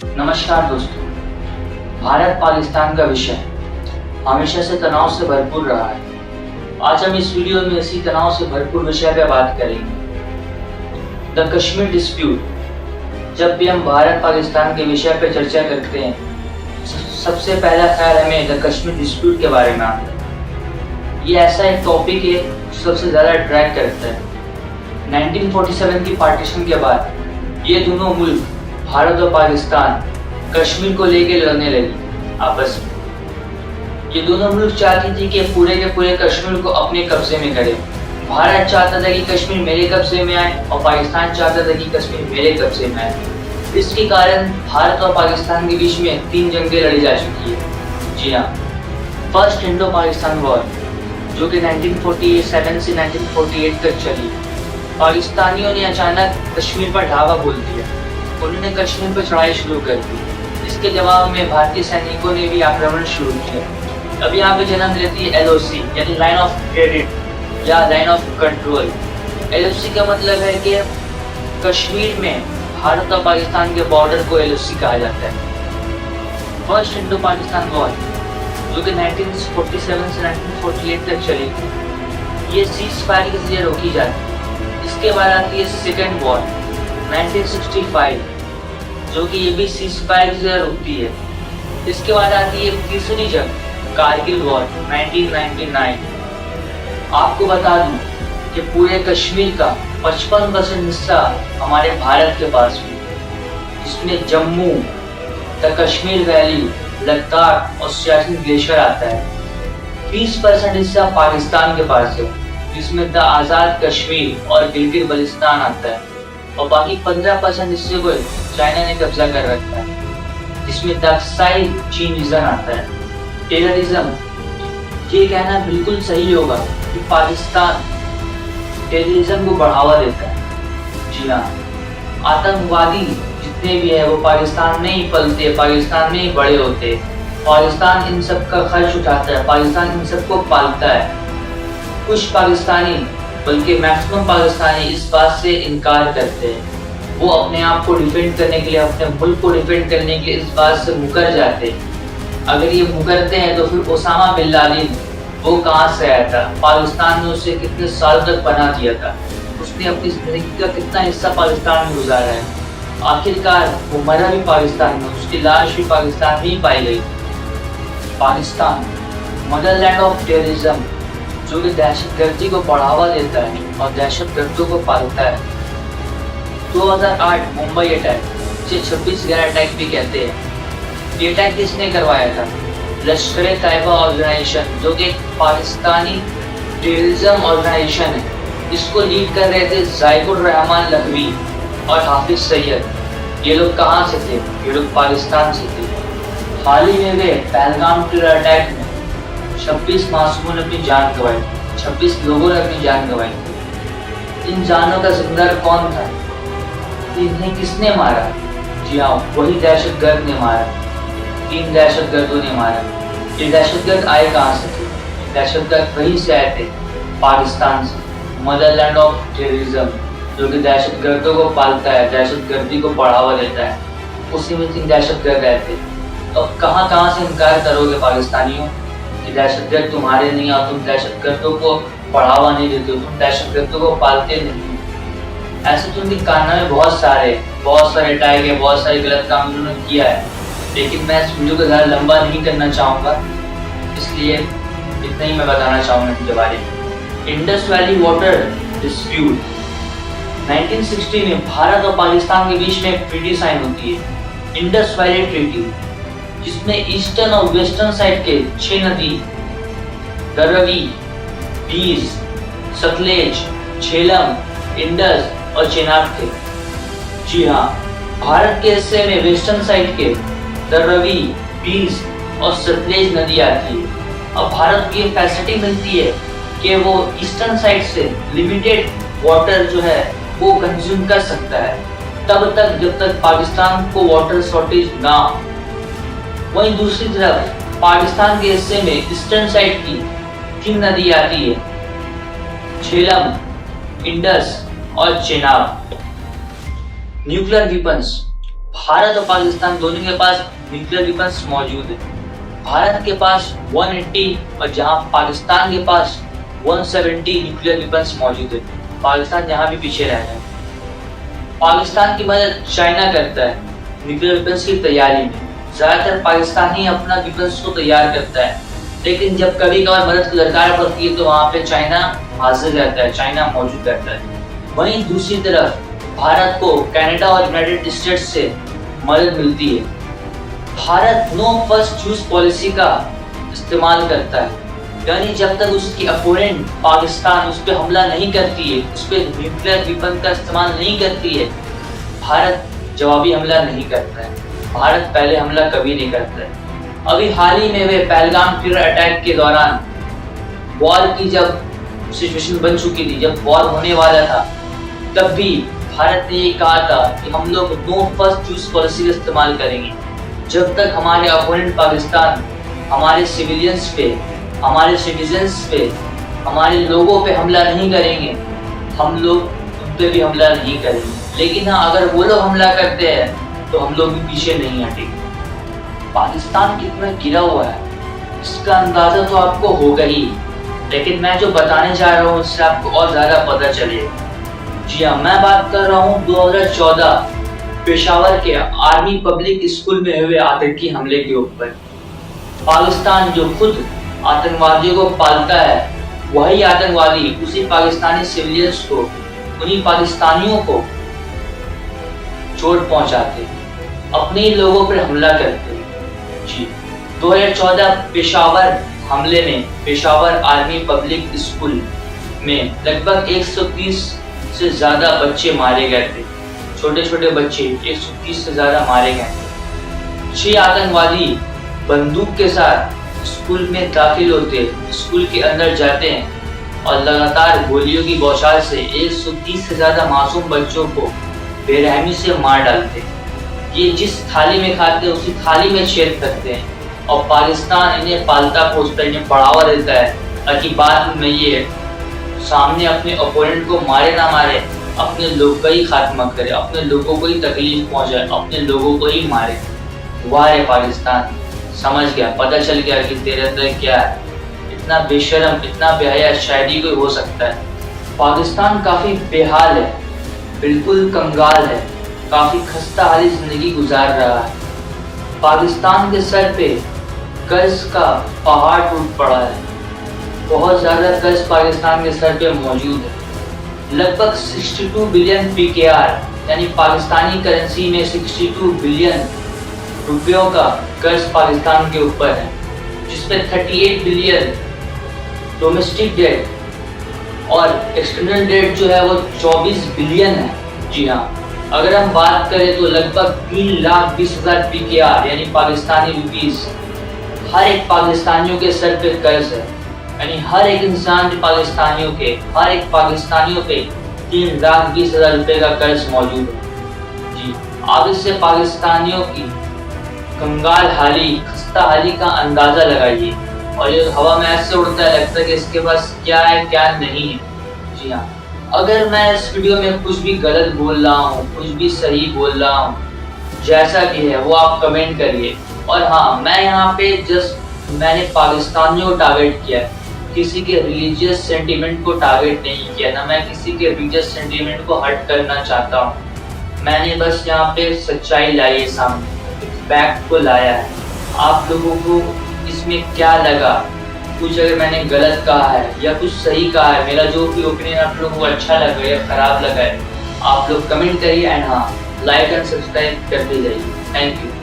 नमस्कार दोस्तों। भारत पाकिस्तान का विषय हमेशा से तनाव से भरपूर रहा है। आज हम इस वीडियो में इसी तनाव से भरपूर विषय पर बात करेंगे, द कश्मीर डिस्प्यूट। जब भी हम भारत पाकिस्तान के विषय पर चर्चा करते हैं, सबसे पहला ख्याल हमें द कश्मीर डिस्प्यूट के बारे में आता है। ये ऐसा एक टॉपिक है जो सबसे ज़्यादा अट्रैक्ट करता है। 1947 की पार्टीशन के बाद ये दोनों मुल्क, भारत और पाकिस्तान, कश्मीर को लेके लड़ने लगी आपस में। ये दोनों मुल्क चाहती थी कि पूरे के पूरे कश्मीर को अपने कब्जे में करे। भारत चाहता था कि कश्मीर मेरे कब्जे में आए और पाकिस्तान चाहता था कि कश्मीर मेरे कब्जे में आए। इसके कारण भारत और पाकिस्तान के बीच में 3 जंगें लड़ी जा चुकी है। जी हाँ, फर्स्ट इंडो पाकिस्तान वॉर, जो कि 1947 से 1948 तक चली। पाकिस्तानियों ने अचानक कश्मीर पर धावा बोल दिया। उन्होंने कश्मीर पर चढ़ाई शुरू कर दी। इसके जवाब में भारतीय सैनिकों ने भी आक्रमण शुरू किया। अब यहाँ पे जन्म लेती है LOC, यानी लाइन ऑफ क्रेडिट या लाइन ऑफ कंट्रोल। LOC का मतलब है कि कश्मीर में भारत और पाकिस्तान के बॉर्डर को LOC कहा जाता है। फर्स्ट इंडो पाकिस्तान वॉर, जो कि 1947 से 1948 तक चली, ये सीज फायर के जरिए रोकी जाती है। इसके बाद आती है सेकेंड वॉर 1965, जो कि ये भी सीज फायर से रुकती है। इसके बाद आती है तीसरी जंग, कारगिल वॉर 1999। आपको बता दूं कि पूरे कश्मीर का 55% हिस्सा हमारे भारत के पास भी, इसमें जम्मू, द कश्मीर वैली, लद्दाख और सियाचिन ग्लेशियर आता है। 30% हिस्सा पाकिस्तान के पास है, जिसमें द आज़ाद कश्मीर और गिलगित बल्तिस्तान आता है। और बाकी 15% हिस्से को चाइना ने कब्जा कर रखा है, जिसमें द अक्साई चीन रीजन आता है। टेररिज्म, ये कहना बिल्कुल सही होगा कि पाकिस्तान टेररिज्म को बढ़ावा देता है। जी हाँ, आतंकवादी जितने भी है वो पाकिस्तान में ही पलते, पाकिस्तान में ही बड़े होते। पाकिस्तान इन सब का खर्च उठाता है, पाकिस्तान इन सबको पालता है। कुछ पाकिस्तानी, बल्कि मैक्सिमम पाकिस्तानी इस बात से इनकार करते हैं। वो अपने आप को डिफेंड करने के लिए, अपने मुल्क को डिफेंड करने के लिए इस बात से मुकर जाते हैं। अगर ये मुकरते हैं तो फिर ओसामा बिन लादेन वो कहाँ से आया था? पाकिस्तान ने उसे कितने साल तक बना दिया था? उसने अपनी जिंदगी का कितना हिस्सा पाकिस्तान में गुजारा है? आखिरकार वो मरा भी पाकिस्तान में, उसकी लाश भी पाकिस्तान में ही पाई गई। पाकिस्तान मदरलैंड ऑफ टेररिज्म, जो कि दहशतगर्दी को बढ़ावा देता है और दहशतगर्दों को पालता है। 2008 मुंबई अटैक, जिसे 26/11 अटैक भी कहते हैं, ये अटैक किसने करवाया था? लश्कर-ए-तैयबा ऑर्गेनाइजेशन, जो कि एक पाकिस्तानी टेररिज्म ऑर्गेनाइजेशन है। इसको लीड कर रहे थे ज़ायकुर रहमान लखवी और हाफिज सैयद। ये लोग कहाँ से थे? ये लोग पाकिस्तान से थे। हाल ही में वे पहलगाम टेरर अटैक में 26 मासूमों ने अपनी जान गंवाई, 26 लोगों ने अपनी जान गंवाई। इन जानों का जिम्मेदार कौन था? इन्हें किसने मारा? जी हाँ, वही दहशतगर्द ने मारा। 3 दहशतगर्दों ने मारा। ये दहशतगर्द आए कहाँ से थे? दहशतगर्द वहीं से आए थे, पाकिस्तान से। मदरलैंड ऑफ टेररिज्म, जो कि दहशतगर्दों को पालता है, दहशतगर्दी को बढ़ावा देता है, उसी में 3 दहशतगर्द आए थे। तो कहाँ से इनकार करोगे पाकिस्तानियों कि दहशतगर्द तुम्हारे नहीं, और तुम दहशतगर्दों को बढ़ावा नहीं देते हो, तुम दहशतगर्दों को पालते नहीं। ऐसे तो उनके कारनामे बहुत सारे अटैक है, बहुत सारे गलत काम उन्होंने किया है, लेकिन मैं इस वीडियो को ज़्यादा लंबा नहीं करना चाहूँगा, इसलिए इतना ही मैं बताना चाहूँगा इनके बारे में। इंडस वैली वाटर डिस्प्यूट, 1960 में भारत और पाकिस्तान के बीच में एक ट्रीटी साइन होती है, इंडस वैली ट्रीटी, जिसमें ईस्टर्न और वेस्टर्न साइड के 6 नदी, द रवि, बीस, सतलेज, झेलम, इंडस और चेनाब थे। जी हाँ, भारत के हिस्से में वेस्टर्न साइड के द रवि, बीस और सतलेज नदी आती है। अब भारत को ये फैसिलिटी मिलती है कि वो ईस्टर्न साइड से लिमिटेड वाटर जो है वो कंज्यूम कर सकता है, तब तक जब तक पाकिस्तान को वाटर शॉर्टेज ना हो। वहीं दूसरी तरफ पाकिस्तान के हिस्से में ईस्टर्न साइड की 3 नदी आती है, झेलम, इंडस और चेनाब। न्यूक्लियर वेपन्स, भारत और पाकिस्तान दोनों के पास न्यूक्लियर वेपन्स मौजूद है। भारत के पास 180 और जहां पाकिस्तान के पास 170 न्यूक्लियर वेपन्स मौजूद है। पाकिस्तान यहाँ भी पीछे रह रहा है। पाकिस्तान की मदद चाइना करता है न्यूक्लियर वेपन्स की तैयारी में। ज्यादातर पाकिस्तान ही अपना वेपन्स को तैयार करता है, लेकिन जब कभी कभार मदद की दरकार पड़ती है तो वहाँ पे चाइना हाजिर रहता है, चाइना मौजूद रहता है। वहीं दूसरी तरफ भारत को कनाडा और यूनाइटेड स्टेट्स से मदद मिलती है। Bharat no first use policy का इस्तेमाल करता है, यानी जब तक उसकी अपोनेंट पाकिस्तान उस पर हमला नहीं करती है, उस पर न्यूक्लियर वेपन का इस्तेमाल नहीं करती है, भारत जवाबी हमला नहीं करता है। भारत पहले हमला कभी नहीं करता है। अभी हाल ही में वे पहलगाम टेरर अटैक के दौरान वॉर की जब सिचुएशन बन चुकी थी, जब वॉर होने वाला था, तब भी भारत ने ये कहा था कि हम लोग नो फर्स्ट यूज पॉलिसी का इस्तेमाल करेंगे। जब तक हमारे अपोनेंट पाकिस्तान हमारे सिविलियंस पे, हमारे सिटीजन्स पे, हमारे लोगों पे हमला नहीं करेंगे, हम लोग उन पे भी हमला नहीं करेंगे। लेकिन हाँ, अगर वो लोग हमला करते हैं तो हम लोग भी पीछे नहीं हटेंगे। पाकिस्तान कितना गिरा हुआ है इसका अंदाजा तो आपको होगा ही, लेकिन मैं जो बताने जा रहा हूँ उससे आपको और ज्यादा पता चलेगा। जी हाँ, मैं बात कर रहा हूँ 2014 पेशावर के आर्मी पब्लिक स्कूल में हुए आतंकी हमले के ऊपर। पाकिस्तान जो खुद आतंकवादियों को पालता है, वही आतंकवादी उसी पाकिस्तानी सिविलियंस को, उन्हीं पाकिस्तानियों को चोट पहुंचाते, अपने ही लोगों पर हमला करते। जी 2014 पेशावर हमले में पेशावर आर्मी पब्लिक स्कूल में लगभग 130 से ज्यादा बच्चे मारे गए थे। छोटे छोटे बच्चे 130 से ज्यादा मारे गए थे। 6 आतंकवादी बंदूक के साथ स्कूल में दाखिल होते, स्कूल के अंदर जाते हैं और लगातार गोलियों की बौछार से 130 से ज्यादा मासूम बच्चों को बेरहमी से मार डालते। ये जिस थाली में खाते हैं उसी थाली में छेद करते हैं और पाकिस्तान इन्हें पालता पोसता, इन्हें बढ़ावा देता है ताकि बाद में ये सामने अपने ओपोनेंट को मारे ना मारे, अपने लोग का ही खात्मा करे, अपने लोगों को ही तकलीफ पहुंचाए, अपने लोगों को ही मारे। वाह है पाकिस्तान, समझ गया, पता चल गया कि तेरे अंदर क्या है। इतना बेशरम, इतना बेहया शायद ही कोई हो सकता है। पाकिस्तान काफी बेहाल है, बिल्कुल कंगाल है, काफी खस्ता हाली जिंदगी गुजार रहा है। पाकिस्तान के सर पे कर्ज का पहाड़ टूट पड़ा है। बहुत ज्यादा कर्ज पाकिस्तान के सर पे मौजूद है। लगभग 62 बिलियन PKR यानी पाकिस्तानी करेंसी में 62 बिलियन रुपयों का कर्ज पाकिस्तान के ऊपर है, जिसपे 38 बिलियन डोमेस्टिक डेट और एक्सटर्नल डेट जो है वो 24 बिलियन है। जी हाँ, अगर हम बात करें तो लगभग 3,20,000 PKR यानी पाकिस्तानी रुपीस हर एक पाकिस्तानियों के सर पे कर्ज है। यानी हर एक इंसान जो पाकिस्तानियों के, हर एक पाकिस्तानियों पे 3,20,000 रुपए का कर्ज मौजूद है। जी, आप इससे पाकिस्तानियों की कंगाल हाली, खस्ता हाली का अंदाजा लगाइए। और ये हवा में ऐसे उड़ता है, लगता है कि इसके पास क्या है क्या नहीं है। जी हाँ, अगर मैं इस वीडियो में कुछ भी गलत बोल रहा हूँ, कुछ भी सही बोल रहा हूँ, जैसा भी है वो आप कमेंट करिए। और हाँ, मैं यहाँ पे जस्ट मैंने पाकिस्तानियों को टारगेट किया, किसी के रिलीजियस सेंटीमेंट को टारगेट नहीं किया, ना मैं किसी के रिलीजियस सेंटीमेंट को हर्ट करना चाहता हूँ। मैंने बस यहाँ पे सच्चाई लाई है, सामने फैक्ट को लाया है। आप लोगों को इसमें क्या लगा, कुछ अगर मैंने गलत कहा है या कुछ सही कहा है, मेरा जो भी ओपिनियन आप लोगों को अच्छा लगा या खराब लगा है, आप लोग कमेंट करिए। एंड हाँ, लाइक एंड सब्सक्राइब करते जाइए। Thank you.